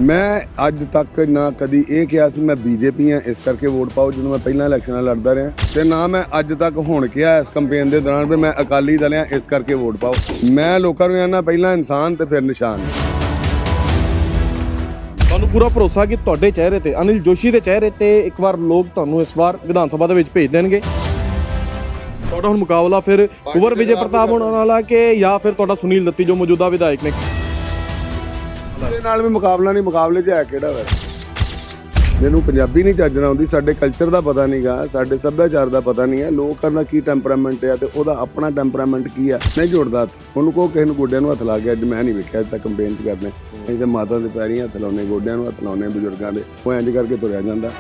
ਮੈਂ ਅੱਜ ਤੱਕ ਨਾ ਕਦੀ ਇਹ ਕਿਹਾ ਸੀ ਮੈਂ ਬੀਜੇਪੀ ਹਾਂ ਇਸ ਕਰਕੇ ਵੋਟ ਪਾਓ, ਜਦੋਂ ਮੈਂ ਪਹਿਲਾਂ ਇਲੈਕਸ਼ਨਾਂ ਲੜਦਾ ਰਿਹਾ, ਤੇ ਨਾ ਮੈਂ ਅੱਜ ਤੱਕ ਹੁਣ ਕਿਹਾ ਇਸ ਕੈਂਪੇਨ ਦੇ ਦੌਰਾਨ ਵੀ ਮੈਂ ਅਕਾਲੀ ਦਲ ਹਾਂ ਇਸ ਕਰਕੇ ਵੋਟ ਪਾਓ। ਮੈਂ ਲੋਕਾਂ ਨੂੰ ਕਹਿੰਦਾ ਪਹਿਲਾਂ ਇਨਸਾਨ ਤੇ ਫਿਰ ਨਿਸ਼ਾਨ। ਤੁਹਾਨੂੰ ਪੂਰਾ ਭਰੋਸਾ ਕਿ ਤੁਹਾਡੇ ਚਿਹਰੇ ਤੇ, ਅਨਿਲ ਜੋਸ਼ੀ ਦੇ ਚਿਹਰੇ ਤੇ ਇੱਕ ਵਾਰ ਲੋਕ ਤੁਹਾਨੂੰ ਇਸ ਵਾਰ ਵਿਧਾਨ ਸਭਾ ਦੇ ਵਿੱਚ ਭੇਜ ਦੇਣਗੇ? ਤੁਹਾਡਾ ਹੁਣ ਮੁਕਾਬਲਾ ਫਿਰ ਕੁੰਵਰ ਵਿਜੇ ਪ੍ਰਤਾਪ ਹੋਣ ਵਾਲਾ ਕਿ ਜਾਂ ਫਿਰ ਤੁਹਾਡਾ ਸੁਨੀਲ ਦੱਤੀ ਜੋ ਮੌਜੂਦਾ ਵਿਧਾਇਕ ਨੇ? ਇਹਦੇ ਨਾਲ ਵੀ ਮੁਕਾਬਲਾ ਨਹੀਂ, ਮੁਕਾਬਲੇ 'ਚ ਹੈ ਕਿਹੜਾ ਵਾ? ਜਿਹਨੂੰ ਪੰਜਾਬੀ ਨਹੀਂ ਚੱਜਣਾ ਆਉਂਦੀ, ਸਾਡੇ ਕਲਚਰ ਦਾ ਪਤਾ ਨਹੀਂਗਾ, ਸਾਡੇ ਸੱਭਿਆਚਾਰ ਦਾ ਪਤਾ ਨਹੀਂ ਹੈ, ਲੋਕਾਂ ਦਾ ਕੀ ਟੈਂਪਰਾਮੈਂਟ ਹੈ ਤੇ ਉਹਦਾ ਆਪਣਾ ਟੈਂਪਰਾਮੈਂਟ ਕੀ ਹੈ ਨਹੀਂ ਜੁੜਦਾ। ਉਹਨੂੰ ਕਹੋ ਕਿਸੇ ਨੂੰ ਗੋਡਿਆਂ ਨੂੰ ਹੱਥ ਲਾ ਕੇ, ਅੱਜ ਮੈਂ ਨਹੀਂ ਵੇਖਿਆ ਅੱਜ ਤੱਕ ਕੰਪੇਨ 'ਚ ਕਰਨੇ, ਅਸੀਂ ਤਾਂ ਮਾਤਾ ਦੇ ਪੈਰੀਂ ਹੱਥ ਲਾਉਣੇ, ਗੋਡਿਆਂ ਨੂੰ ਹੱਥ ਲਾਉਣੇ ਬਜ਼ੁਰਗਾਂ ਦੇ, ਉਹ ਇੰਝ ਕਰਕੇ ਤੁਰਿਆ ਜਾਂਦਾ।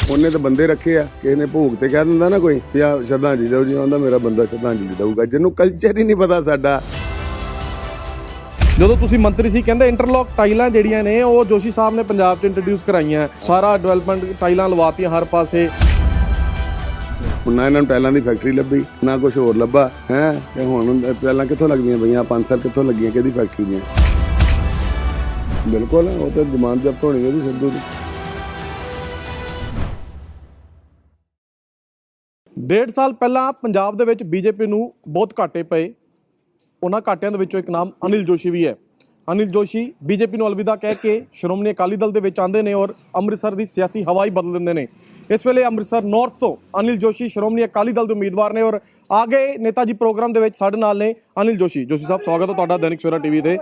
ਉਹਨੇ ਤਾਂ ਬੰਦੇ ਰੱਖੇ ਆ, ਕਿਸੇ ਨੇ ਭੋਗ ਤੇ ਕਹਿ ਦਿੰਦਾ ਨਾ ਕੋਈ ਵੀ ਆ ਸ਼ਰਧਾਂਜਲੀ ਦਿਓ ਜੀ, ਆਉਂਦਾ ਮੇਰਾ ਬੰਦਾ ਸ਼ਰਧਾਂਜਲੀ ਦਊਗਾ, ਜਿਹਨੂੰ ਕਲਚਰ ਹੀ ਨਹੀਂ ਪਤਾ ਸਾਡਾ। ਜਦੋਂ ਤੁਸੀਂ ਮੰਤਰੀ ਸੀ ਕਹਿੰਦੇ ਇੰਟਰਲੌਕ ਟਾਈਲਾਂ ਜਿਹੜੀਆਂ ਨੇ ਉਹ ਜੋਸ਼ੀ ਸਾਹਿਬ ਨੇ ਪੰਜਾਬ 'ਚ ਇੰਟਰੋਡਿਊਸ ਕਰਾਈਆਂ, ਸਾਰਾ ਡਿਵੈਲਪਮੈਂਟ ਟਾਈਲਾਂ ਲਵਾਤੀਆਂ ਹਰ ਪਾਸੇ। ਨਾ ਇਹਨਾਂ ਨੂੰ ਟਾਈਲਾਂ ਦੀ ਫੈਕਟਰੀ ਲੱਭੀ, ਨਾ ਕੁਝ ਹੋਰ ਲੱਭਾ ਹੈ, ਤੇ ਹੁਣ ਟਾਈਲਾਂ ਕਿੱਥੋਂ ਲੱਗਦੀਆਂ ਪਈਆਂ? 5 ਸਾਲ ਕਿੱਥੋਂ ਲੱਗੀਆਂ, ਕਿਹਦੀ ਫੈਕਟਰੀ ਦੀਆਂ? ਬਿਲਕੁਲ ਉਹ ਤਾਂ ਜ਼ਮਾਨਤ ਜ਼ਬਤ ਹੋਣੀ ਉਹਦੀ ਸਿੱਧੂ ਦੀ। 1.5 ਸਾਲ ਪਹਿਲਾਂ ਪੰਜਾਬ ਦੇ ਵਿੱਚ ਬੀਜੇਪੀ ਨੂੰ ਬਹੁਤ ਘਾਟੇ ਪਏ, ਉਹਨਾਂ ਘਾਟਿਆਂ ਦੇ ਵਿੱਚੋਂ ਇੱਕ ਨਾਮ ਅਨਿਲ ਜੋਸ਼ੀ ਵੀ ਹੈ। ਅਨਿਲ ਜੋਸ਼ੀ ਬੀਜੇਪੀ ਨੂੰ ਅਲਵਿਦਾ ਕਹਿ ਕੇ ਸ਼੍ਰੋਮਣੀ ਅਕਾਲੀ ਦਲ ਦੇ ਵਿੱਚ ਆਉਂਦੇ ਨੇ ਔਰ ਅੰਮ੍ਰਿਤਸਰ ਦੀ ਸਿਆਸੀ ਹਵਾ ਹੀ ਬਦਲ ਦਿੰਦੇ ਨੇ। ਇਸ ਵੇਲੇ ਅੰਮ੍ਰਿਤਸਰ ਨਾਰਥ ਤੋਂ ਅਨਿਲ ਜੋਸ਼ੀ ਸ਼੍ਰੋਮਣੀ ਅਕਾਲੀ ਦਲ ਦੇ ਉਮੀਦਵਾਰ ਨੇ ਔਰ ਆ ਗਏ ਨੇਤਾ ਜੀ ਪ੍ਰੋਗਰਾਮ ਦੇ ਵਿੱਚ ਸਾਡੇ ਨਾਲ ਨੇ ਅਨਿਲ ਜੋਸ਼ੀ। ਜੋਸ਼ੀ ਸਾਹਿਬ ਸਵਾਗਤ ਹੈ ਤੁਹਾਡਾ ਦੈਨਿਕ ਸਵੇਰਾ ਟੀਵੀ ਤੇ।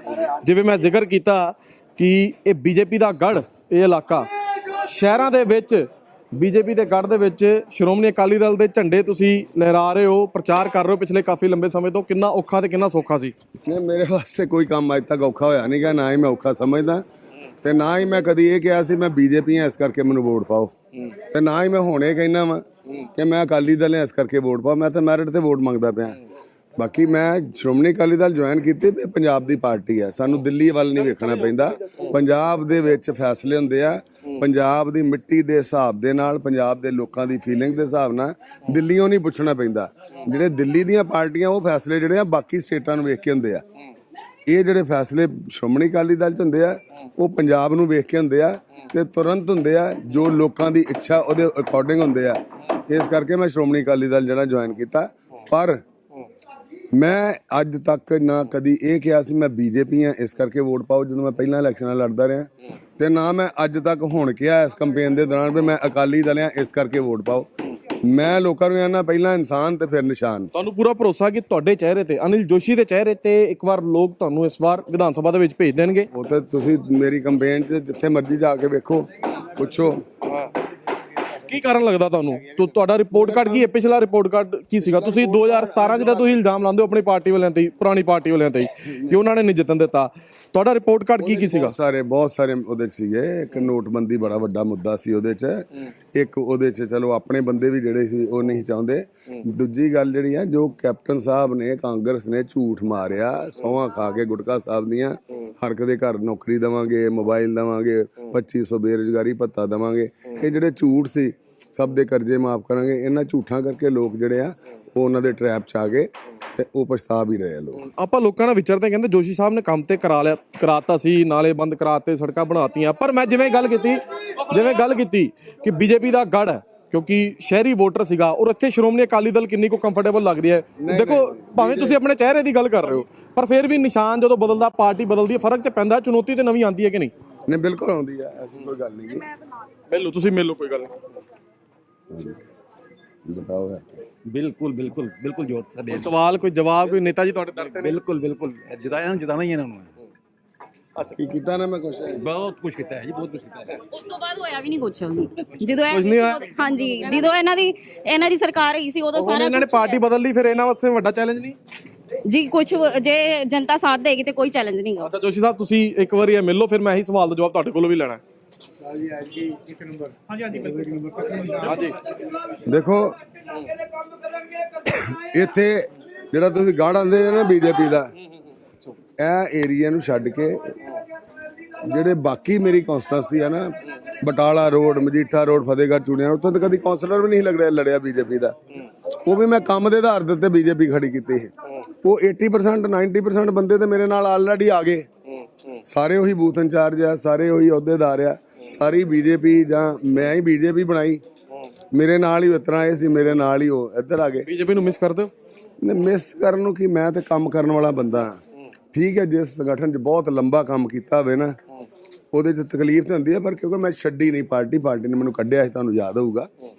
ਜਿਵੇਂ ਮੈਂ ਜ਼ਿਕਰ ਕੀਤਾ ਕਿ ਇਹ ਬੀਜੇਪੀ ਦਾ ਗੜ੍ਹ, ਇਹ ਇਲਾਕਾ ਸ਼ਹਿਰਾਂ ਦੇ ਵਿੱਚ ਬੀਜੇਪੀ ਦੇ ਗੜ੍ਹ ਦੇ ਵਿੱਚ ਸ਼੍ਰੋਮਣੀ ਅਕਾਲੀ ਦਲ ਦੇ ਝੰਡੇ ਤੁਸੀਂ ਲਹਿਰਾ ਰਹੇ ਹੋ, ਪ੍ਰਚਾਰ ਕਰ ਰਹੇ ਹੋ ਪਿਛਲੇ ਕਾਫੀ ਲੰਬੇ ਸਮੇਂ ਤੋਂ। ਕਿੰਨਾ ਔਖਾ ਤੇ ਕਿੰਨਾ ਸੌਖਾ ਸੀ? ਨਹੀਂ, ਮੇਰੇ ਵਾਸਤੇ ਕੋਈ ਕੰਮ ਅੱਜ ਤੱਕ ਔਖਾ ਹੋਇਆ ਨਹੀਂਗਾ, ਨਾ ਹੀ ਮੈਂ ਔਖਾ ਸਮਝਦਾ, ਤੇ ਨਾ ਹੀ ਮੈਂ ਕਦੀ ਇਹ ਕਿਹਾ ਸੀ ਮੈਂ ਬੀਜੇਪੀ ਹਾਂ ਇਸ ਕਰਕੇ ਮੈਨੂੰ ਵੋਟ ਪਾਓ, ਤੇ ਨਾ ਹੀ ਮੈਂ ਹੁਣ ਇਹ ਕਹਿਣਾ ਵਾ ਕਿ ਮੈਂ ਅਕਾਲੀ ਦਲ ਹਾਂ ਇਸ ਕਰਕੇ ਵੋਟ ਪਾਓ। ਮੈਂ ਤਾਂ ਮੈਰਿਟ ਤੇ ਵੋਟ ਮੰਗਦਾ ਪਿਆ। ਬਾਕੀ ਮੈਂ ਸ਼੍ਰੋਮਣੀ ਅਕਾਲੀ ਦਲ ਜੁਆਇਨ ਕੀਤੀ, ਪੰਜਾਬ ਦੀ ਪਾਰਟੀ ਹੈ, ਸਾਨੂੰ ਦਿੱਲੀ ਵੱਲ ਨਹੀਂ ਵੇਖਣਾ ਪੈਂਦਾ। ਪੰਜਾਬ ਦੇ ਵਿੱਚ ਫੈਸਲੇ ਹੁੰਦੇ ਆ ਪੰਜਾਬ ਦੀ ਮਿੱਟੀ ਦੇ ਹਿਸਾਬ ਦੇ ਨਾਲ, ਪੰਜਾਬ ਦੇ ਲੋਕਾਂ ਦੀ ਫੀਲਿੰਗ ਦੇ ਹਿਸਾਬ ਨਾਲ, ਦਿੱਲੀੋਂ ਨਹੀਂ ਪੁੱਛਣਾ ਪੈਂਦਾ। ਜਿਹੜੇ ਦਿੱਲੀ ਦੀਆਂ ਪਾਰਟੀਆਂ ਉਹ ਫੈਸਲੇ ਜਿਹੜੇ ਆ ਬਾਕੀ ਸਟੇਟਾਂ ਨੂੰ ਵੇਖ ਕੇ ਹੁੰਦੇ ਆ, ਇਹ ਜਿਹੜੇ ਫੈਸਲੇ ਸ਼੍ਰੋਮਣੀ ਅਕਾਲੀ ਦਲ 'ਚ ਹੁੰਦੇ ਆ ਉਹ ਪੰਜਾਬ ਨੂੰ ਵੇਖ ਕੇ ਹੁੰਦੇ ਆ ਤੇ ਤੁਰੰਤ ਹੁੰਦੇ ਆ, ਜੋ ਲੋਕਾਂ ਦੀ ਇੱਛਾ ਉਹਦੇ ਅਕੋਰਡਿੰਗ ਹੁੰਦੇ ਆ। ਇਸ ਕਰਕੇ ਮੈਂ ਸ਼੍ਰੋਮਣੀ ਅਕਾਲੀ ਦਲ ਜਿਹੜਾ ਜੁਆਇਨ ਕੀਤਾ। ਪਰ ਮੈਂ ਅੱਜ ਤੱਕ ਨਾ ਕਦੀ ਇਹ ਕਿਹਾ ਸੀ ਮੈਂ ਬੀਜੇਪੀ ਹਾਂ ਇਸ ਕਰਕੇ ਵੋਟ ਪਾਓ, ਜਦੋਂ ਮੈਂ ਪਹਿਲਾਂ ਇਲੈਕਸ਼ਨਾਂ ਲੜਦਾ ਰਿਹਾ, ਤੇ ਨਾ ਮੈਂ ਅੱਜ ਤੱਕ ਹੁਣ ਕਿਹਾ ਇਸ ਕੈਂਪੇਨ ਦੇ ਦੌਰਾਨ ਵੀ ਮੈਂ ਅਕਾਲੀ ਦਲ ਹਾਂ ਇਸ ਕਰਕੇ ਵੋਟ ਪਾਓ। ਮੈਂ ਲੋਕਾਂ ਨੂੰ ਕਹਿੰਦਾ ਪਹਿਲਾਂ ਇਨਸਾਨ ਤੇ ਫਿਰ ਨਿਸ਼ਾਨ। ਤੁਹਾਨੂੰ ਪੂਰਾ ਭਰੋਸਾ ਕਿ ਤੁਹਾਡੇ ਚਿਹਰੇ ਤੇ, ਅਨਿਲ ਜੋਸ਼ੀ ਦੇ ਚਿਹਰੇ ਤੇ ਇੱਕ ਵਾਰ ਲੋਕ ਤੁਹਾਨੂੰ ਇਸ ਵਾਰ ਵਿਧਾਨ ਸਭਾ ਦੇ ਵਿੱਚ ਭੇਜ ਦੇਣਗੇ? ਉਹ ਤਾਂ ਤੁਸੀਂ ਮੇਰੀ ਕੈਂਪੇਨ 'ਚ ਜਿੱਥੇ ਮਰਜ਼ੀ ਜਾ ਕੇ ਵੇਖੋ, ਪੁੱਛੋ। ਕੀ ਕਾਰਨ ਲੱਗਦਾ ਤੁਹਾਨੂੰ? ਤੁਹਾਡਾ ਰਿਪੋਰਟ ਕਾਰਡ ਕੀ ਹੈ? ਪਿਛਲਾ ਰਿਪੋਰਟ ਕਾਰਡ ਕੀ ਸੀਗਾ? ਤੁਸੀਂ 2017 'ਚ ਤਾਂ ਤੁਸੀਂ ਇਲਜ਼ਾਮ ਲਾਉਂਦੇ ਹੋ ਆਪਣੀ ਪਾਰਟੀ ਵਾਲਿਆਂ ਤੇ, ਪੁਰਾਣੀ ਪਾਰਟੀ ਵਾਲਿਆਂ ਤੇ, ਕਿ ਉਹਨਾਂ ਨੇ ਨਹੀਂ ਜਿੱਤਣ ਦਿੱਤਾ। ਤੁਹਾਡਾ ਰਿਪੋਰਟ ਕਾਰਡ ਕੀ ਸੀਗਾ? ਬਹੁਤ ਸਾਰੇ ਉਹਦੇ 'ਚ ਸੀਗੇ। ਇੱਕ ਨੋਟਬੰਦੀ ਬੜਾ ਵੱਡਾ ਮੁੱਦਾ ਸੀ ਉਹਦੇ 'ਚ, ਇੱਕ ਉਹਦੇ 'ਚ ਚਲੋ ਆਪਣੇ ਬੰਦੇ ਵੀ ਜਿਹੜੇ ਸੀ ਉਹ ਨਹੀਂ ਚਾਹੁੰਦੇ। ਦੂਜੀ ਗੱਲ ਜਿਹੜੀ ਆ, ਜੋ ਕੈਪਟਨ ਸਾਹਿਬ ਨੇ, ਕਾਂਗਰਸ ਨੇ ਝੂਠ ਮਾਰਿਆ, ਸਹੁੰਆਂ ਖਾ ਕੇ ਗੁਟਕਾ ਸਾਹਿਬ ਦੀਆਂ, ਹਰ ਇੱਕ ਦੇ ਘਰ ਨੌਕਰੀ ਦੇਵਾਂਗੇ, ਮੋਬਾਈਲ ਦੇਵਾਂਗੇ, 2500 ਬੇਰੁਜ਼ਗਾਰੀ ਭੱਤਾ ਦੇਵਾਂਗੇ, ਇਹ ਜਿਹੜੇ ਝੂਠ ਸੀ, ਸਭ ਦੇ ਕਰਜ਼ੇ ਮਾਫ ਕਰਾਂਗੇ, ਇਹਨਾਂ ਝੂਠਾਂ ਕਰਕੇ ਲੋਕ ਜਿਹੜੇ ਆ ਉਹ ਉਹਨਾਂ ਦੇ ਟਰੈਪ 'ਚ ਆ ਗਏ ਤੇ ਉਹ ਪਛਤਾ ਵੀ ਰਹੇ ਆ ਲੋਕ। ਆਪਾਂ ਲੋਕਾਂ ਨਾਲ ਵਿਚਰਦੇ ਕਹਿੰਦੇ ਜੋਸ਼ੀ ਸਾਹਿਬ ਨੇ ਕੰਮ ਤੇ ਕਰਾਤਾ ਸੀ, ਨਾਲੇ ਬੰਦ ਕਰਾਤੇ, ਸੜਕਾਂ ਬਣਾਤੀਆਂ। ਪਰ ਮੈਂ ਜਿਵੇਂ ਗੱਲ ਕੀਤੀ ਕਿ ਬੀਜੇਪੀ ਦਾ ਗੜ੍ਹ ਹੈ, ਕਿਉਂਕਿ ਸ਼ਹਿਰੀ ਵੋਟਰ ਸੀਗਾ, ਔਰ ਇੱਥੇ ਸ਼੍ਰੋਮਣੀ ਅਕਾਲੀ ਦਲ ਕਿੰਨੀ ਕੋ ਕੰਫਰਟੇਬਲ ਲੱਗ ਰਹੀ ਹੈ। ਦੇਖੋ, ਭਾਵੇਂ ਤੁਸੀਂ ਆਪਣੇ ਚਿਹਰੇ ਦੀ ਗੱਲ ਕਰ ਰਹੇ ਹੋ, ਪਰ ਫਿਰ ਵੀ ਨਿਸ਼ਾਨ ਜਦੋਂ ਬਦਲਦਾ, ਪਾਰਟੀ ਬਦਲਦੀ ਹੈ, ਫਰਕ ਤੇ ਪੈਂਦਾ। ਚੁਣੌਤੀ ਤੇ ਨਵੀਂ ਆਉਂਦੀ ਹੈ ਕਿ ਨਹੀਂ? ਨਹੀਂ, ਬਿਲਕੁਲ ਆਉਂਦੀ ਹੈ, ਐਸੀ ਕੋਈ ਗੱਲ ਨਹੀਂ। ਮਿਲੋ, ਤੁਸੀਂ ਮਿਲੋ, ਕੋਈ ਗੱਲ ਨਹੀਂ। ਬਤਾਓ। ਬਿਲਕੁਲ ਬਿਲਕੁਲ ਬਿਲਕੁਲ ਜੋਤ ਸਾਡੇ ਸਵਾਲ ਕੋਈ ਜਵਾਬ ਕੋਈ ਨੇਤਾ ਜੀ ਤੁਹਾਡੇ ਦਰ ਤੇ? ਬਿਲਕੁਲ ਬਿਲਕੁਲ ਜਿਤਾਣਾ ਹੀ ਇਹਨਾਂ ਨੂੰ। ਅੱਛਾ, ਕੀ ਕੀਤਾ ਨਾ ਮੈਂ ਕੁਛ? ਬਹੁਤ ਕੁਝ ਕੀਤਾ ਹੈ ਜੀ, ਬਹੁਤ ਕੁਝ ਕੀਤਾ ਹੈ। ਉਸ ਤੋਂ ਬਾਅਦ ਹੋਇਆ ਵੀ ਨਹੀਂ ਕੁਛ। ਜਦੋਂ ਹਾਂਜੀ, ਜਦੋਂ ਇਹਨਾਂ ਦੀ ਸਰਕਾਰ ਰਹੀ ਸੀ ਉਦੋਂ ਸਾਰਾ ਇਹਨਾਂ ਨੇ ਪਾਰਟੀ ਬਦਲ ਲਈ, ਫਿਰ ਇਹਨਾਂ ਵਾਸਤੇ ਵੱਡਾ ਚੈਲੰਜ ਨਹੀਂ ਜੀ ਕੁਛ? ਜੇ ਜਨਤਾ ਸਾਥ ਦੇਗੀ ਤੇ ਕੋਈ ਚੈਲੰਜ ਨਹੀਂ ਗਾ। ਅੱਛਾ ਜੋਸ਼ੀ ਸਾਹਿਬ, ਤੁਸੀਂ ਇੱਕ ਵਾਰੀ ਇਹ ਮਿਲੋ, ਫਿਰ ਮੈਂ ਇਹੀ ਸਵਾਲ ਦਾ ਜਵਾਬ ਤੁਹਾਡੇ ਕੋਲੋਂ ਵੀ ਲੈਣਾ। ਹਾਂਜੀ, ਦੇਖੋ ਇੱਥੇ ਜਿਹੜਾ ਤੁਸੀਂ ਗਾੜ ਆਂਦੇ ਨਾ ਬੀਜੇਪੀ ਦਾ, ਇਹ ਏਰੀਆ ਨੂੰ ਛੱਡ ਕੇ ਜਿਹੜੇ ਬਾਕੀ ਮੇਰੀ ਕੌਂਸਟੀਟੂਐਂਸੀ ਆ ਨਾ, ਬਟਾਲਾ ਰੋਡ, ਮਜੀਠਾ ਰੋਡ, ਫਤਿਹਗੜ੍ਹ ਚੂੜੀਆਂ, ਉੱਥੋਂ ਤਾਂ ਕਦੀ ਕੌਂਸਲਰ ਵੀ ਨਹੀਂ ਲੜਿਆ ਬੀਜੇਪੀ ਦਾ। ਉਹ ਵੀ ਮੈਂ ਕੰਮ ਦੇ ਆਧਾਰ ਦੇ ਬੀਜੇਪੀ ਖੜੀ ਕੀਤੀ ਸੀ। ਉਹ 80% 90% ਬੰਦੇ ਤੇ ਮੇਰੇ ਨਾਲ ਆਲਰੇਡੀ ਆ ਗਏ, ਸਾਰੇ ਉਹੀ ਬੂਥ ਇੰਚਾਰਜ ਆ, ਸਾਰੇ ਉਹੀ ਅਹੁਦੇਦਾਰ ਆ, ਸਾਰੀ ਬੀਜੇਪੀ ਜਾਂ ਮੈਂ ਹੀ ਬੀਜੇਪੀ ਬਣਾਈ। ਮੇਰੇ ਨਾਲ ਹੀ ਉਤਰਾ ਆਏ ਸੀ, ਮੇਰੇ ਨਾਲ ਹੀ ਉਹ ਇੱਧਰ ਆ ਗਏ। ਬੀਜੇਪੀ ਨੂੰ ਮਿਸ ਕਰਦੇ ਹੋ? ਮਿਸ ਕਰਨ ਨੂੰ ਕਿ ਮੈਂ ਤੇ ਕੰਮ ਕਰਨ ਵਾਲਾ ਬੰਦਾ ਹਾਂ। ਠੀਕ ਹੈ, ਜਿਸ ਸੰਗਠਨ 'ਚ ਬਹੁਤ ਲੰਬਾ ਕੰਮ ਕੀਤਾ ਹੋਵੇ ਨਾ ਉਹਦੇ 'ਚ ਤਕਲੀਫ ਤਾਂ ਹੁੰਦੀ ਹੈ, ਪਰ ਕਿਉਂਕਿ ਮੈਂ ਛੱਡੀ ਨਹੀਂ ਪਾਰਟੀ ਨੇ ਮੈਨੂੰ ਕੱਢਿਆ ਸੀ, ਤੁਹਾਨੂੰ ਯਾਦ ਹੋਊਗਾ।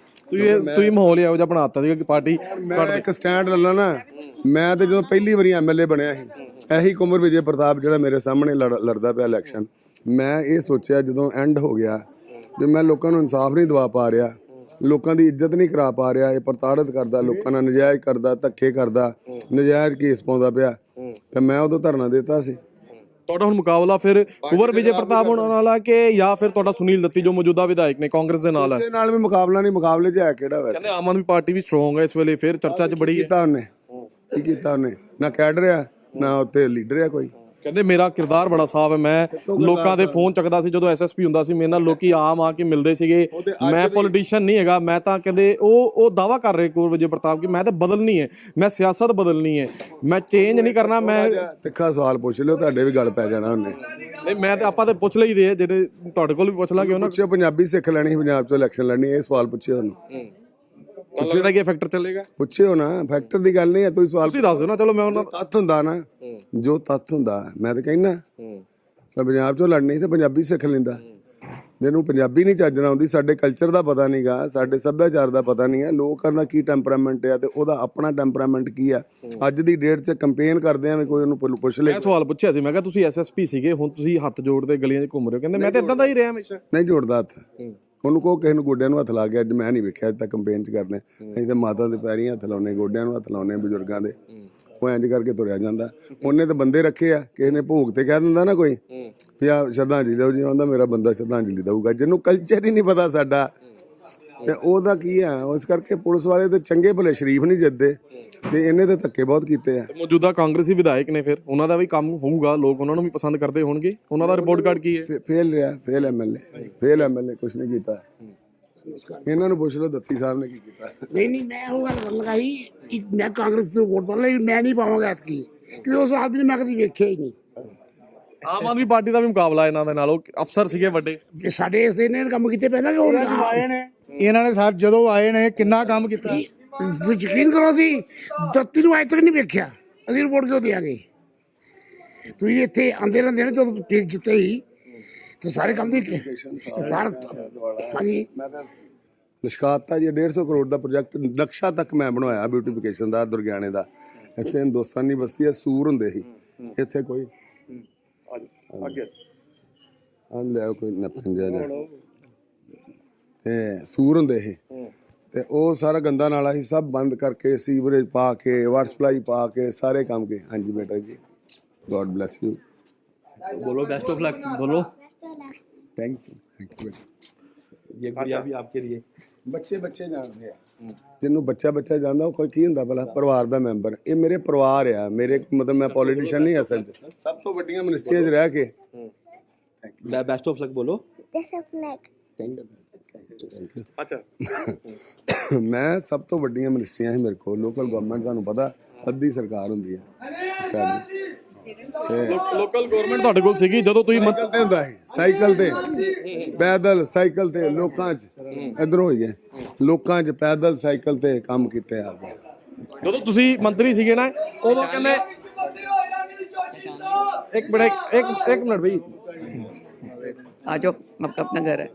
ਤੁਸੀਂ ਮਾਹੌਲ ਇਹੋ ਜਿਹਾ ਬਣਾਤਾ ਸੀਗਾ ਕਿ ਪਾਰਟੀ ਮੈਂ ਇੱਕ ਸਟੈਂਡ ਲੈ ਲਾ ਨਾ। ਮੈਂ ਤੇ ਜਦੋਂ ਪਹਿਲੀ ਵਾਰੀ ਐਮਐਲਏ ਬਣਿਆ ਸੀ, ਇਹੀ ਕੁੰਵਰ ਵਿਜੇ ਪ੍ਰਤਾਪ ਜਿਹੜਾ ਮੇਰੇ ਸਾਹਮਣੇ ਲੜਦਾ ਪਿਆ ਇਲੈਕਸ਼ਨ, ਮੈਂ ਇਹ ਸੋਚਿਆ ਜਦੋਂ ਐਂਡ ਹੋ ਗਿਆ ਵੀ ਮੈਂ ਲੋਕਾਂ ਨੂੰ ਇਨਸਾਫ ਨਹੀਂ ਦਵਾ ਪਾ ਰਿਹਾ, ਲੋਕਾਂ ਦੀ ਇੱਜ਼ਤ ਨਹੀਂ ਕਰਾ ਪਾ ਰਿਹਾ, ਇਹ ਪ੍ਰਤਾੜਿਤ ਕਰਦਾ, ਲੋਕਾਂ ਨਾਲ ਨਜਾਇਜ਼ ਕਰਦਾ, ਧੱਕੇ ਕਰਦਾ, ਨਜਾਇਜ਼ ਕੇਸ ਪਾਉਂਦਾ ਪਿਆ, ਤੇ ਮੈਂ ਉਦੋਂ ਧਰਨਾ ਦਿੱਤਾ ਸੀ। ਤੁਹਾਡਾ ਹੁਣ ਮੁਕਾਬਲਾ ਫਿਰ ਕੁੰਵਰ ਵਿਜੇ ਪ੍ਰਤਾਪ ਹੋਣ ਵਾਲਾ ਕਿ ਜਾਂ ਫਿਰ ਤੁਹਾਡਾ ਸੁਨੀਲ ਦੱਤੀ ਜੋ ਮੌਜੂਦਾ ਵਿਧਾਇਕ ਨੇ ਕਾਂਗਰਸ ਦੇ ਨਾਲ ਹੈ? ਕਿਸੇ ਨਾਲ ਵੀ ਮੁਕਾਬਲਾ ਨਹੀਂ, ਮੁਕਾਬਲੇ 'ਚ ਹੈ ਕਿਹੜਾ ਵੈ? ਕਹਿੰਦੇ ਆਮ ਆਦਮੀ ਪਾਰਟੀ ਵੀ ਸਟਰੋਂਗ ਹੈ ਇਸ ਵੇਲੇ, ਫਿਰ ਚਰਚਾ 'ਚ ਬੜੀ ਹੈ। ਕੀਤਾ ਉਹਨੇ ਕੀ ਕੀਤਾ? ਉਹਨੇ ਨਾ ਕੈਡਰ ਆ ਨਾ ਉੱਤੇ ਲੀਡਰ ਆ ਕੋਈ। ਕਹਿੰਦੇ ਮੇਰਾ ਕਿਰਦਾਰ ਬੜਾ ਸਾਫ਼ ਹੈ, ਮੈਂ ਲੋਕਾਂ ਦੇ ਫੋਨ ਚੱਕਦਾ ਸੀ ਜਦੋਂ ਐਸਐਸਪੀ ਹੁੰਦਾ ਸੀ, ਮੇਰੇ ਨਾਲ ਲੋਕੀ ਆਮ ਆ ਕੇ ਮਿਲਦੇ ਸੀਗੇ, ਮੈਂ ਪੋਲੀਟੀਸ਼ੀਅਨ ਨਹੀਂ ਹੈਗਾ। ਮੈਂ ਤਾਂ ਕਹਿੰਦੇ ਉਹ ਦਾਵਾ ਕਰ ਰਹੇ ਕੁੰਵਰ ਵਿਜੇ ਪ੍ਰਤਾਪ ਕਿ ਮੈਂ ਤਾਂ ਬਦਲਣੀ ਹੈ, ਮੈਂ ਸਿਆਸਤ ਬਦਲਣੀ ਹੈ, ਮੈਂ ਚੇਂਜ ਨਹੀਂ ਕਰਨਾ। ਮੈਂ ਤਿੱਖਾ ਸਵਾਲ ਪੁੱਛ ਲਿਓ, ਤੁਹਾਡੇ ਵੀ ਗੱਲ ਪੈ ਜਾਣਾ ਉਹਨੇ। ਨਹੀਂ, ਮੈਂ ਤੇ ਆਪਾਂ ਤੇ ਪੁੱਛ ਲਈਦੇ ਆ, ਜਿਹੜੇ ਤੁਹਾਡੇ ਕੋਲ ਵੀ ਪੁੱਛ ਲਾਂਗੇ ਉਹਨਾਂ ਪੁੱਛਿਓ ਪੰਜਾਬੀ ਸਿੱਖ ਲੈਣੀ, ਪੰਜਾਬ 'ਚੋਂ ਇਲੈਕਸ਼ਨ ਲੜਨੀ, ਇਹ ਸਵਾਲ ਪੁੱਛਿਓ ਉਹਨੂੰ। ਲੱਗਦਾ ਕਿ ਫੈਕਟਰ ਚੱਲੇਗਾ? ਪੁੱਛਿਓ ਨਾ, ਫੈਕਟਰ ਦੀ ਗੱਲ ਨਹੀਂ ਹੈ, ਤੁਸੀਂ ਸਵਾਲ ਤੁਸੀਂ ਦੱਸ ਦਿਓ ਨਾ। ਚਲੋ ਮੈਂ ਉਹਨਾਂ ਤੱਥ ਹੁੰਦਾ ਨਾ, ਜੋ ਤੱਥ ਹੁੰਦਾ ਮੈਂ ਤਾਂ ਕਹਿਣਾ ਮੈਂ ਪੰਜਾਬ 'ਚੋਂ ਲੜਨੀ ਤੇ ਪੰਜਾਬੀ ਸਿੱਖ ਲੈਂਦਾ। ਜਿਹਨੂੰ ਪੰਜਾਬੀ ਨਹੀਂ ਚੱਜਣਾ ਆਉਂਦੀ, ਸਾਡੇ ਕਲਚਰ ਦਾ ਪਤਾ ਨਹੀਂਗਾ, ਸਾਡੇ ਸੱਭਿਆਚਾਰ ਦਾ ਪਤਾ ਨਹੀਂ ਹੈ, ਲੋਕਾਂ ਦਾ ਕੀ ਟੈਂਪਰਾਮੈਂਟ ਆ ਤੇ ਉਹਦਾ ਆਪਣਾ ਟੈਂਪਰਾਮੈਂਟ ਕੀ ਆ, ਅੱਜ ਦੀ ਡੇਟ 'ਚ ਕੰਪੇਨ ਕਰਦੇ ਆ ਵੀ ਕੋਈ ਉਹਨੂੰ ਪੁੱਛ ਲੈ। ਮੈਂ ਸਵਾਲ ਪੁੱਛਿਆ ਸੀ, ਮੈਂ ਕਿਹਾ ਤੁਸੀਂ ਐਸਐਸਪੀ ਸੀਗੇ, ਹੁਣ ਤੁਸੀਂ ਹੱਥ ਜੋੜਦੇ ਗਲੀਆਂ 'ਚ ਘੁੰਮ ਰਹੇ ਹੋ। ਕਹਿੰਦੇ ਮੈਂ ਤਾਂ ਇਦਾਂ ਦਾ ਹੀ ਰਿਹਾ ਹਮੇਸ਼ਾ। ਨਹੀਂ ਜੋੜਦਾ ਹੱਥ, ਉਹਨੂੰ ਕਹੋ ਕਿਸੇ ਨੂੰ ਗੋਡਿਆਂ ਨੂੰ ਹੱਥ ਲਾ ਕੇ, ਅੱਜ ਮੈਂ ਨਹੀਂ ਵੇਖਿਆ ਅੱਜ ਤੱਕ ਕੰਪੇਨ 'ਚ ਕਰਦੇ। ਅਸੀਂ ਤਾਂ ਮਾਤਾ ਦੇ ਪੈਰੀਂ ਹੱਥ ਲਾਉਣੇ, ਗੋਡਿਆਂ ਨੂੰ ਹੱਥ ਲਾਉਣੇ ਬਜ਼ੁਰਗਾਂ ਦੇ, ਉਹ ਇੰਜ ਕਰਕੇ ਤੁਰਿਆ ਜਾਂਦਾ। ਉਹਨੇ ਤਾਂ ਬੰਦੇ ਰੱਖੇ ਆ, ਕਿਸੇ ਨੇ ਭੋਗ ਤੇ ਕਹਿ ਦਿੰਦਾ ਨਾ ਕੋਈ ਵੀ ਆ ਸ਼ਰਧਾਂਜਲੀ ਦਿਓ ਜੀ, ਆਉਂਦਾ ਮੇਰਾ ਬੰਦਾ ਸ਼ਰਧਾਂਜਲੀ ਦਊਗਾ। ਜਿਹਨੂੰ ਕਲਚਰ ਹੀ ਨਹੀਂ ਪਤਾ ਸਾਡਾ ਤੇ ਉਹਦਾ ਕੀ ਆ। ਇਸ ਕਰਕੇ ਪੁਲਿਸ ਵਾਲੇ ਤੇ ਚੰਗੇ ਭਲੇ ਸ਼ਰੀਫ ਨਹੀਂ ਜਿੱਤਦੇ, ਤੇ ਇਹਨੇ ਤੇ ਧੱਕੇ ਬਹੁਤ ਕੀਤੇ ਆ। ਮੌਜੂਦਾ ਕਾਂਗਰਸੀ ਵਿਧਾਇਕ ਨੇ, ਫਿਰ ਉਹਨਾਂ ਦਾ ਵੀ ਕੰਮ ਹੋਊਗਾ, ਲੋਕ ਉਹਨਾਂ ਨੂੰ ਵੀ ਪਸੰਦ ਕਰਦੇ ਹੋਣਗੇ। ਉਹਨਾਂ ਦਾ ਰਿਪੋਰਟ ਕਾਰਡ ਕੀ ਹੈ? ਫੇਲ ਰਿਹਾ, ਫੇਲ ਐਮਐਲਏ ਕੁਛ ਨਹੀਂ ਕੀਤਾ। ਇਹਨਾਂ ਨੂੰ ਪੁੱਛ ਲਓ ਦੱਤੀ ਸਾਹਿਬ ਨੇ ਕੀ ਕੀਤਾ। नहीं मैं वो गल कर लगाई मैं कांग्रेस से वोट पाऊंगा, लेकिन मैं नहीं पाऊंगा ऐतकी, क्योंकि उस आदमी ने मैं कभी वेख्या ही नहीं। ਆਮ ਆਦਮੀ ਪਾਰਟੀ ਦਾ ਵੀ ਮੁਕਾਬਲਾ ਇਹਨਾਂ ਦੇ ਨਾਲ, ਉਹ ਅਫਸਰ ਸੀਗੇ ਵੱਡੇ। ਕਿ ਸਾਡੇ ਇਸ ਨੇ ਕੰਮ ਕੀਤੇ ਪਹਿਲਾਂ ਕਿ ਉਹ ਆਏ ਨੇ, ਇਹਨਾਂ ਨੇ ਸਾਰ ਜਦੋਂ ਆਏ ਨੇ ਕਿੰਨਾ ਕੰਮ ਕੀਤਾ। ਯਕੀਨ ਕਰੋ ਸੀ ਦੱਤੀ ਨੂੰ ਅੱਜ ਤੱਕ ਨਹੀਂ ਵੇਖਿਆ, ਅਸੀਂ ਰਿਪੋਰਟ ਕਿਉਂ ਦਿਆਂਗੇ? ਤੁਸੀਂ ਇੱਥੇ ਆਂਦੇ ਰਹਿੰਦੇ ਨੇ, ਜਦੋਂ ਫਿਰ ਜਿੱਤੇ ਹੀ ਤੇ ਸਾਰੇ ਕੰਮ ਦੀ ਸਾਰਾ। ਹਾਂਜੀ ਲਿਸ਼ਕਾਤਾ ਜੀ 150 ਕਰੋੜ ਦਾ ਪ੍ਰੋਜੈਕਟ, ਨਕਸ਼ਾ ਤੱਕ ਮੈਂ ਬਣਵਾਇਆ ਬਿਊਟੀਫਿਕੇਸ਼ਨ ਦਾ ਦੁਰਗਿਆਣੇ ਦਾ। ਇੱਥੇ ਹਿੰਦੁਸਤਾਨੀ ਬਸਤੀ ਆ, ਸੂਰ ਹੁੰਦੇ ਸੀ ਇੱਥੇ, ਕੋਈ ਆਂ ਲਿਆਓ ਕੋਈ ਨਪਨ ਜਿਹਾ ਤੇ ਸੂਰ ਹੁੰਦੇ ਸੀ, ਤੇ ਉਹ ਸਾਰਾ ਗੰਦਾ ਨਾਲਾ ਸੀ, ਸਭ ਬੰਦ ਕਰਕੇ ਸੀਵਰੇਜ ਪਾ ਕੇ ਵਾਟਰ ਸਪਲਾਈ ਪਾ ਕੇ ਸਾਰੇ ਕੰਮ ਕੇ। ਹਾਂਜੀ ਬੇਟਾ ਜੀ, ਗॉड ब्लेस यू। बोलो बेस्ट ऑफ लक, बोलो थैंक यू। ये गुड़िया भी आपके लिए। ਬੱਚੇ ਜਾਣਦੇ ਆ, ਜਿਹਨੂੰ ਬੱਚਾ ਜਾਂਦਾ ਉਹ ਕੋਈ ਕੀ ਹੁੰਦਾ ਭਲਾ? ਪਰਿਵਾਰ ਦਾ ਮੈਂਬਰ। ਇਹ ਮੇਰੇ ਪਰਿਵਾਰ ਆ, ਮੇਰੇ ਮਤਲਬ ਮੈਂ ਪੋਲੀਟੀਸ਼ੀਅਨ ਨਹੀਂ ਅਸਲ 'ਚ। ਸਭ ਤੋਂ ਵੱਡੀਆਂ ਮਿਨਿਸਟਰੀਆਂ 'ਚ ਰਹਿ ਕੇ बेस्ट ऑफ लक बोलो। ਅੱਛਾ, ਮੈਂ ਸਭ ਤੋਂ ਵੱਡੀਆਂ ਮਿਨਿਸਟਰੀਆਂ ਸੀ ਮੇਰੇ ਕੋਲ। ਲੋਕਲ ਗਵਰਨਮੈਂਟ ਤੁਹਾਨੂੰ ਪਤਾ ਅੱਧੀ ਸਰਕਾਰ ਹੁੰਦੀ ਹੈ। ਲੋਕਲ ਗਵਰਨਮੈਂਟ ਤੁਹਾਡੇ ਕੋਲ ਸੀਗੀ ਜਦੋਂ ਤੁਸੀਂ ਸਾਈਕਲ ਤੇ ਹੁੰਦਾ ਸੀ, ਸਾਈਕਲ ਤੇ ਪੈਦਲ, ਸਾਈਕਲ ਤੇ ਲੋਕਾਂ 'ਚ ਇਧਰੋਂ ਹੋਈ ਹੈ, ਲੋਕਾਂ 'ਚ ਪੈਦਲ ਸਾਈਕਲ ਤੇ ਕੰਮ ਕੀਤੇ ਆ ਗਏ। ਜਦੋਂ ਤੁਸੀਂ ਮੰਤਰੀ ਸੀਗੇ ਨਾ, ਉਦੋਂ ਕਹਿੰਦੇ ਇੱਕ ਮਿੰਟ ਬਈ आ जाओ, आपका अपना घर है।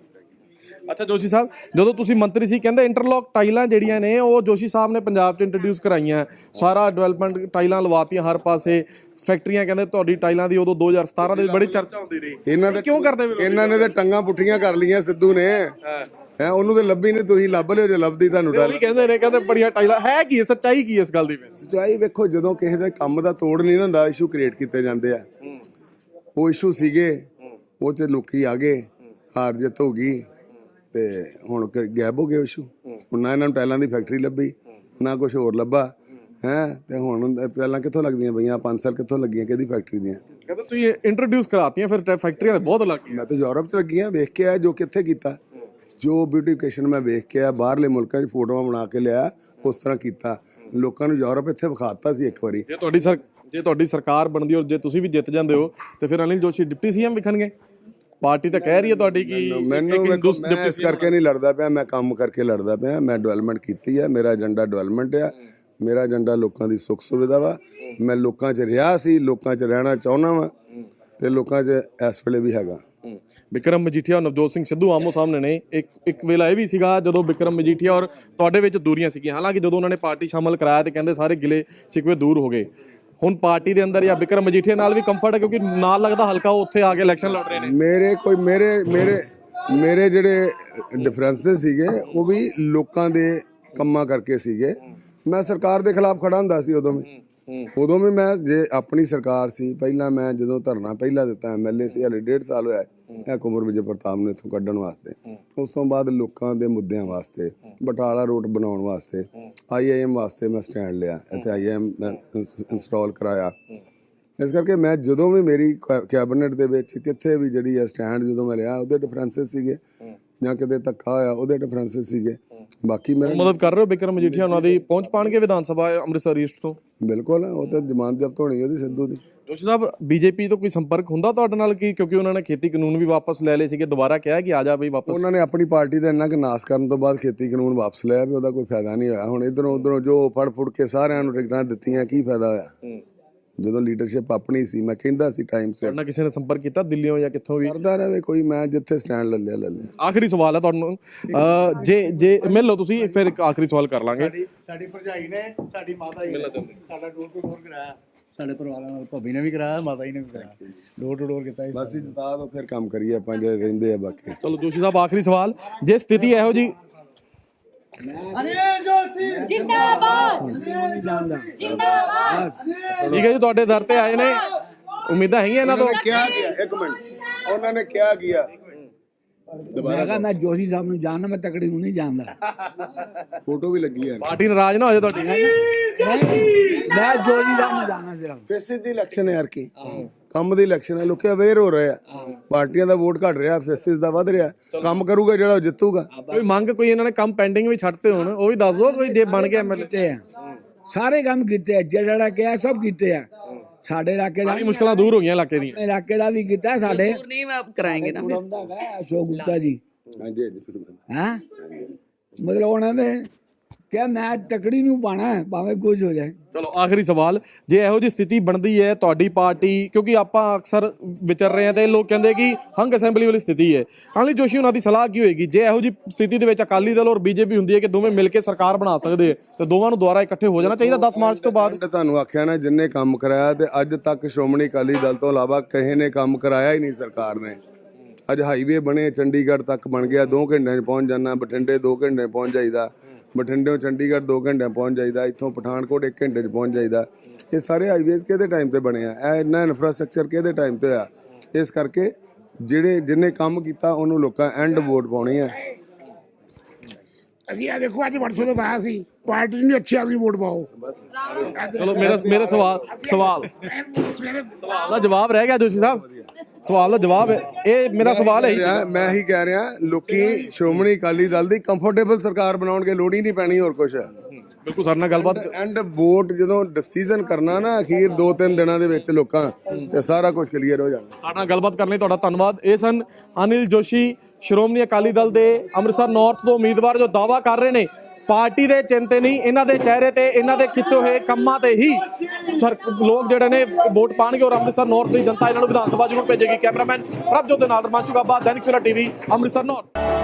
ਅੱਛਾ ਜੋਸ਼ੀ ਸਾਹਿਬ, ਜਦੋਂ ਤੁਸੀਂ ਮੰਤਰੀ ਸੀ ਕਹਿੰਦੇ ਇੰਟਰਲੌਕ ਟਾਈਲਾਂ ਜਿਹੜੀਆਂ ਨੇ ਉਹ ਜੋਸ਼ੀ ਸਾਹਿਬ ਨੇ ਪੰਜਾਬ 'ਚ ਇੰਟਰੋਡਿਊਸ ਕਰਾਈਆਂ, ਸਾਰਾ ਡਿਵੈਲਪਮੈਂਟ ਟਾਈਲਾਂ ਲਵਾਤੀਆਂ ਹਰ ਪਾਸੇ, ਫੈਕਟਰੀਆਂ। ਕਹਿੰਦੇ ਤੁਹਾਡੀ ਟਾਈਲਾਂ ਦੀ ਉਦੋਂ 2017 ਦੇ ਵਿੱਚ ਬੜੀ ਚਰਚਾ ਹੁੰਦੀ ਰਹੀ। ਇਹਨਾਂ ਦੇ ਕਿਉਂ ਕਰਦੇ ਇਹਨਾਂ ਨੇ ਤੇ ਟੰਗਾਂ ਪੁੱਠੀਆਂ ਕਰ ਲਈਆਂ ਸਿੱਧੂ ਨੇ। ਹੈ ਉਹਨੂੰ ਤੇ ਲੱਭੀ ਨਹੀਂ, ਤੁਸੀਂ ਲੱਭ ਲਿਓ ਜੇ ਲੱਭਦੀ ਤੁਹਾਨੂੰ ਉਹ ਵੀ ਕਹਿੰਦੇ ਨੇ, ਕਹਿੰਦੇ ਬੜੀਆਂ ਟਾਈਲਾਂ ਹੈ। ਕੀ ਸੱਚਾਈ ਕੀ ਇਸ ਗੱਲ ਦੀ? ਸੱਚਾਈ ਵੇਖੋ, ਜਦੋਂ ਕਿਸੇ ਦੇ ਕੰਮ ਦਾ ਤੋੜ ਨਹੀਂ ਹੁੰਦਾ, ਇਸ਼ੂ ਕ੍ਰੀਏਟ ਕੀਤੇ ਜਾਂਦੇ ਆ। ਉਹ ਇਸ਼ੂ ਸੀਗੇ, ਉਹ 'ਚ ਲੋਕੀ ਆ ਗਏ, ਹਾਰ ਜਿੱਤ ਹੋ ਗਈ ਤੇ ਹੁਣ ਗਾਇਬ ਹੋ ਗਏ ਇਸ਼ੂ। ਹੁਣ ਨਾ ਇਹਨਾਂ ਨੂੰ ਟਾਈਲਾਂ ਦੀ ਫੈਕਟਰੀ ਲੱਭੀ, ਨਾ ਕੁਝ ਹੋਰ ਲੱਭਾ ਹੈ। ਤੇ ਹੁਣ ਟਾਈਲਾਂ ਕਿੱਥੋਂ ਲੱਗਦੀਆਂ ਪਈਆਂ? 5 ਸਾਲ ਕਿੱਥੋਂ ਲੱਗੀਆਂ? ਕਿਹਦੀ ਫੈਕਟਰੀ ਦੀਆਂ? ਕਹਿੰਦੇ ਤੁਸੀਂ ਇੰਟਰੋਡਿਊਸ ਕਰਾਤੀਆਂ, ਫਿਰ ਫੈਕਟਰੀਆਂ ਤਾਂ ਬਹੁਤ ਲੱਗ ਗਈਆਂ। ਮੈਂ ਤਾਂ ਯੂਰਪ 'ਚ ਲੱਗੀਆਂ, ਵੇਖ ਕੇ ਆਇਆ ਜੋ ਕਿੱਥੇ ਕੀਤਾ, ਜੋ ਬਿਊਟੀਫਿਕੇਸ਼ਨ ਮੈਂ ਵੇਖ ਕੇ ਆ, ਬਾਹਰਲੇ ਮੁਲਕਾਂ 'ਚ ਫੋਟੋਆਂ ਬਣਾ ਕੇ ਲਿਆ, ਉਸ ਤਰ੍ਹਾਂ ਕੀਤਾ। ਲੋਕਾਂ ਨੂੰ ਯੂਰਪ ਇੱਥੇ ਵਿਖਾਤਾ ਸੀ ਇੱਕ ਵਾਰੀ। ਜੇ ਤੁਹਾਡੀ ਜੇ ਤੁਹਾਡੀ ਸਰਕਾਰ ਬਣਦੀ ਔਰ ਜੇ ਤੁਸੀਂ ਵੀ ਜਿੱਤ ਜਾਂਦੇ ਹੋ ਤੇ ਫਿਰ ਅਨਿਲ ਜੋਸ਼ੀ ਡਿਪਟੀ ਸੀਐਮ ਵਿਖਣਗੇ? ਪਾਰਟੀ ਤਾਂ ਕਹਿ ਰਹੀ ਹੈ ਤੁਹਾਡੀ ਕਿ ਮੈਨੂੰ ਵੇਖੋ, ਮੈਂ ਇਸ ਕਰਕੇ ਨਹੀਂ ਲੜਦਾ ਪਿਆ, ਮੈਂ ਕੰਮ ਕਰਕੇ ਲੜਦਾ ਪਿਆ। ਮੈਂ ਡਿਵੈਲਪਮੈਂਟ ਕੀਤੀ ਹੈ, ਮੇਰਾ ਏਜੰਡਾ ਡਿਵੈਲਪਮੈਂਟ ਆ, ਮੇਰਾ ਏਜੰਡਾ ਲੋਕਾਂ ਦੀ ਸੁੱਖ ਸੁਵਿਧਾ ਵਾ। ਮੈਂ ਲੋਕਾਂ 'ਚ ਰਿਹਾ ਸੀ, ਲੋਕਾਂ 'ਚ ਰਹਿਣਾ ਚਾਹੁੰਦਾ ਵਾ ਤੇ ਲੋਕਾਂ 'ਚ ਇਸ ਵੇਲੇ ਵੀ ਹੈਗਾ। ਵਿਕਰਮ ਮਜੀਠੀਆ ਔਰ ਨਵਜੋਤ ਸਿੰਘ ਸਿੱਧੂ ਆਮੋ ਸਾਹਮਣੇ ਨੇ। ਇੱਕ ਵੇਲਾ ਇਹ ਵੀ ਸੀਗਾ ਜਦੋਂ ਵਿਕਰਮ ਮਜੀਠੀਆ ਔਰ ਤੁਹਾਡੇ ਵਿੱਚ ਦੂਰੀਆਂ ਸੀਗੀਆਂ, ਹਾਲਾਂਕਿ ਜਦੋਂ ਉਹਨਾਂ ਨੇ ਪਾਰਟੀ ਸ਼ਾਮਲ ਕਰਾਇਆ ਤੇ ਕਹਿੰਦੇ ਸਾਰੇ ਗਿਲੇ ਸ਼ਿਕਵੇ ਦੂਰ ਹੋ ਗਏ। ਹੁਣ ਪਾਰਟੀ ਦੇ ਅੰਦਰ ਜਾਂ ਵਿਕਰਮ ਮਜੀਠੀਆ ਨਾਲ ਵੀ ਕੰਫਰਟ ਹੈ ਕਿਉਂਕਿ ਨਾਲ ਲੱਗਦਾ ਹਲਕਾ ਉਹ ਉੱਥੇ ਆ ਕੇ ਇਲੈਕਸ਼ਨ ਲੜ ਰਹੇ ਨੇ? ਮੇਰੇ ਜਿਹੜੇ ਡਿਫਰੈਂਸਸ ਸੀਗੇ ਉਹ ਵੀ ਲੋਕਾਂ ਦੇ ਕੰਮਾਂ ਕਰਕੇ ਸੀਗੇ। ਮੈਂ ਸਰਕਾਰ ਦੇ ਖਿਲਾਫ ਖੜਾ ਹੁੰਦਾ ਸੀ ਉਦੋਂ ਵੀ ਮੈਂ ਜੇ ਆਪਣੀ ਸਰਕਾਰ ਸੀ। ਪਹਿਲਾਂ ਮੈਂ ਜਦੋਂ ਧਰਨਾ ਪਹਿਲਾਂ ਦਿੱਤਾ ਐਮਐਲਏ ਸੀ, ਹਲੇ 1.5 ਸਾਲ ਹੋਇਆ ਇਹ ਕੁਮਰ ਵਿਜੇ ਪ੍ਰਤਾਪ ਨੂੰ ਇੱਥੋਂ ਕੱਢਣ ਵਾਸਤੇ। ਉਸ ਤੋਂ ਬਾਅਦ ਲੋਕਾਂ ਦੇ ਮੁੱਦਿਆਂ ਵਾਸਤੇ, ਬਟਾਲਾ ਰੋਡ ਬਣਾਉਣ ਵਾਸਤੇ, IIM ਵਾਸਤੇ ਮੈਂ ਸਟੈਂਡ ਲਿਆ। ਇੱਥੇ IIM ਮੈਂ ਇੰਸਟਾਲ ਕਰਾਇਆ। ਇਸ ਕਰਕੇ ਮੈਂ ਜਦੋਂ ਵੀ ਮੇਰੀ ਕੈਬਨਿਟ ਦੇ ਵਿੱਚ ਕਿੱਥੇ ਵੀ ਜਿਹੜੀ ਹੈ ਸਟੈਂਡ ਜਦੋਂ ਮੈਂ ਲਿਆ, ਉਹਦੇ ਡਿਫਰੈਂਸਿਸ ਸੀਗੇ ਜਾਂ ਕਿਤੇ ਧੱਕਾ ਹੋਇਆ ਉਹਦੇ ਡਿਫਰੈਂਸਿਸ ਸੀਗੇ। ਬਾਕੀ ਮੇਰਾ ਮਦਦ ਕਰ ਰਹੇ ਹੋ ਵਿਕਰਮ ਮਜੀਠੀਆ ਉਹਨਾਂ ਦੀ ਪਹੁੰਚ ਪਾਣਗੇ ਵਿਧਾਨ ਸਭਾ ਅੰਮ੍ਰਿਤਸਰ ਈਸਟ ਤੋਂ? ਬਿਲਕੁਲ, ਉਹ ਤਾਂ ਜ਼ਮਾਨਤ ਜ਼ਬਤ ਹੋਣੀ ਉਹਦੀ ਸਿੱਧੂ ਦੀ। ਜੋਸ਼ੀ ਸਾਹਿਬ, ਬੀਜੇਪੀ ਤੋਂ ਕੋਈ ਸੰਪਰਕ ਹੁੰਦਾ ਤੁਹਾਡੇ ਨਾਲ ਕੀ? ਕਿਉਂਕਿ ਉਹਨਾਂ ਨੇ ਖੇਤੀ ਕਾਨੂੰਨ ਵੀ ਵਾਪਸ ਲੈ ਲਏ ਸੀਗੇ, ਦੁਬਾਰਾ ਕਿਹਾ ਕਿ ਆ ਜਾ ਬਈ ਵਾਪਸ। ਉਹਨਾਂ ਨੇ ਆਪਣੀ ਪਾਰਟੀ ਦਾ ਇੰਨਾ ਕੁ ਨਾਸ ਕਰਨ ਤੋਂ ਬਾਅਦ ਖੇਤੀ ਕਾਨੂੰਨ ਵਾਪਸ ਲਿਆ ਵੀ ਉਹਦਾ ਕੋਈ ਫਾਇਦਾ ਨਹੀਂ ਹੋਇਆ। ਹੁਣ ਇਧਰੋਂ ਉਧਰੋਂ ਜੋ ਫੜ ਕੇ ਸਾਰਿਆਂ ਨੂੰ ਟਿਕਟਾਂ ਦਿੱਤੀਆਂ, ਕੀ ਫਾਇਦਾ ਹੋਇਆ ਜਦੋਂ ਲੀਡਰਸ਼ਿਪ ਆਪਣੀ ਸੀ? ਮੈਂ ਕਹਿੰਦਾ ਸੀ ਟਾਈਮ ਸਿਰ। ਨਾ ਕਿਸੇ ਨੇ ਸੰਪਰਕ ਕੀਤਾ ਦਿੱਲੀੋਂ ਜਾਂ ਕਿੱਥੋਂ ਵੀ? ਕਰਦਾ ਰਹੇ ਕੋਈ, ਮੈਂ ਜਿੱਥੇ ਸਟੈਂਡ ਲੈ ਲਿਆ। ਆਖਰੀ ਸਵਾਲ ਹੈ ਤੁਹਾਨੂੰ, ਜੇ ਮਿਲ ਲਓ ਤੁਸੀਂ, ਫਿਰ ਇੱਕ ਆਖਰੀ ਸਵਾਲ ਕਰ ਲਾਂਗੇ। ਸਾਡੀ ਭਰਜਾਈ ਨੇ, ਸਾਡੀ ਮਾਤਾ ਜੀ ਨੇ ਸਾਡਾ ਡੋਰ ਟੂ ਡੋਰ ਕਰਾਇਆ। ਸਾਡੇ ਪਰਿਵਾਰਾਂ ਨਾਲ ਭਾਬੀ ਨੇ ਵੀ ਕਰਾਇਆ, ਮਾਤਾ ਜੀ ਨੇ ਵੀ ਕਰਾਇਆ, ਡੋਰ ਟੂ ਡੋਰ ਕੀਤਾ। ਬਸ ਜਿਤਾ ਦੋ ਫਿਰ ਕੰਮ ਕਰੀਏ ਆਪਾਂ ਜਿਹੜੇ ਰਹਿੰਦੇ ਆ ਬਾਕੀ। ਚਲੋ ਜੋਸ਼ੀ ਸਾਹਿਬ, ਆਖਰੀ ਸਵਾਲ, ਜੇ ਸਥਿਤੀ ਇਹੋ ਜੀ ਜਿੰਦਾਬਾਦ ਜਿੰਦਾਬਾਦ। ਠੀਕ ਹੈ ਜੀ, ਤੁਹਾਡੇ ਦਰ ਤੇ ਆਏ ਨੇ, ਉਮੀਦਾਂ ਹੈਗੀਆਂ ਇਹਨਾਂ ਤੋਂ? ਕਿਹਾ ਗਿਆ, ਇੱਕ ਮਿੰਟ, ਉਹਨਾਂ ਨੇ ਕਿਹਾ ਗਿਆ ਮੈਂ ਜੋਸ਼ੀ ਸਾਹਿਬ ਨੂੰ ਜਾਣਦਾ, ਮੈਂ ਤਕੜੀ ਨੂੰ ਨਹੀਂ ਜਾਣਦਾ। ਫੋਟੋ ਵੀ ਲੱਗੀ ਹੈ। ਪਾਰਟੀ ਨਾਰਾਜ਼ ਨਾ ਹੋ ਜਾਏ ਤੁਹਾਡੀ। ਮੈਂ ਜੋਸ਼ੀ ਸਾਹਿਬ ਨੂੰ ਜਾਣਦਾ ਸਿਰਫ। ਫੇਸਿਸ ਦੀ ਇਲੈਕਸ਼ਨ ਹੈ ਯਾਰ, ਕੀ ਕੰਮ ਦੀ ਇਲੈਕਸ਼ਨ ਹੈ, ਲੋਕੀ ਅਵੇਅਰ ਹੋ ਰਹੇ ਆ। ਪਾਰਟੀਆਂ ਦਾ ਵੋਟ ਘਟ ਰਿਹਾ, ਫੇਸਿਸ ਦਾ ਵੱਧ ਰਿਹਾ। ਕੰਮ ਕਰੂਗਾ ਜਿਹੜਾ ਉਹ ਜਿੱਤੂਗਾ। ਕੋਈ ਮੰਗ, ਕੋਈ ਇਹਨਾਂ ਨੇ ਕੰਮ ਪੈਂਡਿੰਗ ਵੀ ਛੱਡਤੇ ਹੋਣ, ਉਹ ਵੀ ਦੱਸ ਦਿਓ ਕੋਈ, ਜੇ ਬਣ ਗਿਆ ਐਮਐਲਏ। ਸਾਰੇ ਕੰਮ ਕੀਤੇ, ਜਿਹੜਾ ਕਿਹਾ ਸਭ ਕੀਤੇ ਆ। ਸਾਡੇ ਇਲਾਕੇ ਦਾ ਮੁਸ਼ਕਲਾਂ ਦੂਰ ਹੋ ਗਈਆਂ ਇਲਾਕੇ ਦੀਆਂ। ਇਲਾਕੇ ਦਾ ਵੀ ਕੀਤਾ ਸਾਡੇ। नहीं आप कराएंगे ना फिर। ਅਸ਼ੋਕ ਗੁਪਤਾ ਜੀ, ਹਾਂਜੀ ਹਾਂ, ਮਤਲਬ ਉਹਨਾਂ ਨੇ ਕਿਹਾ ਮੈਂ ਤਕੜੀ ਨੂੰ ਪਾਣਾ ਭਾਵੇਂ ਕੁਝ ਹੋ ਜਾਏ। ਚਲੋ ਆਖਰੀ ਸਵਾਲ, ਜੇ ਇਹੋ ਜਿਹੀ ਸਥਿਤੀ ਬਣਦੀ ਹੈ ਤੁਹਾਡੀ ਪਾਰਟੀ, ਕਿਉਂਕਿ ਆਪਾਂ ਅਕਸਰ ਵਿਚਰ ਰਹੇ ਹਾਂ ਤੇ ਲੋਕ ਕਹਿੰਦੇ ਕਿ ਹੰਗ ਅਸੈਂਬਲੀ ਵਾਲੀ ਸਥਿਤੀ ਹੈ, ਅਨਿਲ ਜੋਸ਼ੀ ਉਹਨਾਂ ਦੀ ਸਲਾਹ ਕੀ ਹੋਏਗੀ ਜੇ ਇਹੋ ਜਿਹੀ ਸਥਿਤੀ ਦੇ ਵਿੱਚ ਅਕਾਲੀ ਦਲ ਔਰ ਬੀਜੇਪੀ ਹੁੰਦੀ ਹੈ ਕਿ ਦੋਵੇਂ ਮਿਲ ਕੇ ਸਰਕਾਰ ਬਣਾ ਸਕਦੇ ਤੇ ਦੋਵਾਂ ਨੂੰ ਦੁਬਾਰਾ ਇਕੱਠੇ ਹੋ ਜਾਣਾ ਚਾਹੀਦਾ 10 ਮਾਰਚ ਤੋਂ ਬਾਅਦ? ਤੁਹਾਨੂੰ ਆਖਿਆ ਨਾ, ਜਿੰਨੇ ਕੰਮ ਕਰਾਇਆ ਤੇ ਅੱਜ ਤੱਕ ਸ਼੍ਰੋਮਣੀ ਅਕਾਲੀ ਦਲ ਤੋਂ ਇਲਾਵਾ ਕਿਸੇ ਨੇ ਕੰਮ ਕਰਾਇਆ ਹੀ ਨਹੀਂ ਸਰਕਾਰ ਨੇ। ਅੱਜ ਹਾਈਵੇ ਬਣੇ, ਚੰਡੀਗੜ੍ਹ ਤੱਕ ਬਣ ਗਿਆ, 2 ਘੰਟਿਆਂ 'ਚ ਪਹੁੰਚ ਜਾਣਾ। ਬਠਿੰਡੇ 2 ਘੰਟੇ ਪਹੁੰਚ ਜਾਈਦਾ, ਬਠਿੰਡਿਓਂ ਚੰਡੀਗੜ੍ਹ 2 ਘੰਟਿਆਂ ਪਹੁੰਚ ਜਾਈਦਾ, ਇੱਥੋਂ ਪਠਾਨਕੋਟ 1 ਘੰਟੇ 'ਚ ਪਹੁੰਚ ਜਾਈਦਾ। ਇਹ ਸਾਰੇ ਹਾਈਵੇਜ਼ ਕਿਹਦੇ ਟਾਈਮ ਤੇ ਬਣੇ ਆ? ਇਹ ਇੰਨਾ ਇਨਫਰਾਸਟ੍ਰਕਚਰ ਕਿਹਦੇ ਟਾਈਮ ਤੇ ਆ? ਇਸ ਕਰਕੇ ਜਿਹਨੇ ਕੰਮ ਕੀਤਾ ਉਹਨੂੰ ਲੋਕਾਂ ਐਂਡ ਵੋਟ ਪਾਉਣੀ ਆ। ਅਸੀਂ ਆ ਦੇਖੋ ਅੱਜ WhatsApp ਤੇ ਪਾਇਆ ਸੀ, ਪਾਰਟੀ ਨੂੰ ਅੱਛੀ ਆਦਮੀ ਵੋਟ ਪਾਓ। ਚਲੋ ਮੇਰਾ ਸਵਾਲ ਦਾ ਜਵਾਬ ਰਹਿ ਗਿਆ ਜੋਸ਼ੀ ਸਾਹਿਬ, ਸਵਾਲ ਦਾ ਜਵਾਬ ਇਹ ਮੇਰਾ ਸਵਾਲ ਹੈ। ਮੈਂ ਹੀ ਕਹਿ ਰਿਹਾ, ਲੋਕੀ ਸ਼੍ਰੋਮਣੀ ਅਕਾਲੀ ਦਲ ਦੀ ਕੰਫਰਟੇਬਲ ਸਰਕਾਰ ਬਣਾਉਣਗੇ, ਲੋੜ ਹੀ ਨਹੀਂ ਪੈਣੀ ਹੋਰ ਕੁਝ। ਬਿਲਕੁਲ ਸਾਡੇ ਨਾਲ ਗੱਲਬਾਤ। ਐਂਡ ਵੋਟ ਜਦੋਂ ਡਿਸੀਜਨ ਕਰਨਾ ਨਾ ਅਖੀਰ 2-3 ਦਿਨਾਂ ਦੇ ਵਿੱਚ ਲੋਕਾਂ ਤੇ ਸਾਰਾ ਕੁਝ ਕਲੀਅਰ ਹੋ ਜਾਣਾ। ਸਾਡੇ ਨਾਲ ਗੱਲਬਾਤ ਕਰਨ ਲਈ ਤੁਹਾਡਾ ਧੰਨਵਾਦ। ਇਹ ਸਨ ਅਨਿਲ ਜੋਸ਼ੀ, ਸ਼੍ਰੋਮਣੀ ਅਕਾਲੀ ਦਲ ਦੇ ਅੰਮ੍ਰਿਤਸਰ ਨਾਰਥ ਤੋਂ ਉਮੀਦਵਾਰ, ਜੋ ਦਾਅਵਾ ਕਰ ਰਹੇ ਨੇ ਪਾਰਟੀ ਦੇ ਚਿੰਨ੍ਹ ਤੇ ਨਹੀਂ, ਇਹਨਾਂ ਦੇ ਚਿਹਰੇ ਤੇ, ਇਹਨਾਂ ਦੇ ਕੀਤੇ ਹੋਏ ਕੰਮਾਂ ਤੇ ਹੀ ਲੋਕ ਜਿਹੜੇ ਨੇ ਵੋਟ ਪਾਣਗੇ ਔਰ ਅੰਮ੍ਰਿਤਸਰ ਨਾਰਥ ਦੀ ਜਨਤਾ ਇਹਨਾਂ ਨੂੰ ਵਿਧਾਨ ਸਭਾ ਜ਼ਰੂਰ ਭੇਜੇਗੀ। ਕੈਮਰਾਮੈਨ ਪ੍ਰਭਜੋਤ ਦੇ ਨਾਲ ਰਮਾਂਸ਼ੂ ਬਾਬਾ, ਦੈਨਿਕ ਸਵੇਰਾ TV, ਅੰਮ੍ਰਿਤਸਰ ਨਾਰਥ।